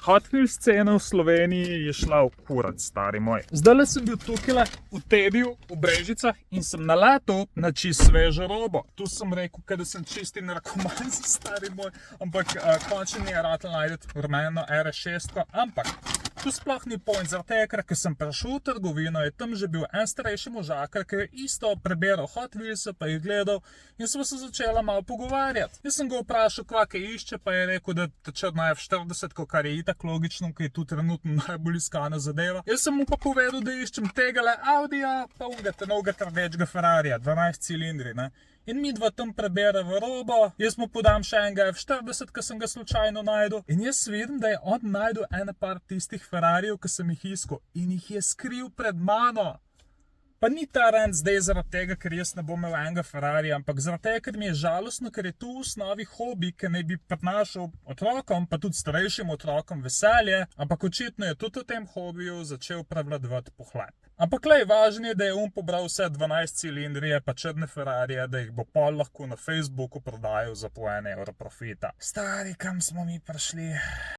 Hot Wheels scena v Sloveniji je šla v kurac, stari moj. Zdajle sem bil tukaj v Tebiju, v Brežicah in sem naletel na čisto svežo robo. Tu sem rekel, da sem čisti narkoman, stari moj, ampak končno mi je ratal najti rumeno R6, ampak tu sploh ni point, zaradi tega, ker sem prišel v trgovino, je tam že bil en starejši možakar, ki je isto preberal Hot Wheels, pa jih gledal in smo se začela malo pogovarjati. Jaz sem ga vprašal, kaj išče, pa je rekel, da teče na F40, kar je itak logično, ki je tu trenutno najbolj iskana zadeva. Jaz sem mu pa povedal, da iščem tegale Audija, pa unga novega rdečega Ferrarija, 12 cilindri, ne. In mi dva tam prebere v robo, jaz mu podam še enega F40, ki sem ga slučajno najdel. In jaz vidim, da je on najdel ene par tistih Ferrarijev, ki sem jih iskal. In jih je skril pred mano. Pa ni ta rent zdaj zaradi tega, ker jaz ne bom imel enega Ferrarija, ampak zaradi tega, ker mi je žalostno, ker je tu v osnovi hobi, ki naj bi prinašal otrokom, pa tudi starejšim otrokom veselje, ampak očitno je tudi v tem hobiju začel prevladovati pohlep. Ampak lej, važno je, da je pobral vse 12 cilindrije pa črne Ferrarije, da jih bo pol lahko na Facebooku prodajal za po 1 evro profita. Stari, kam smo mi prišli?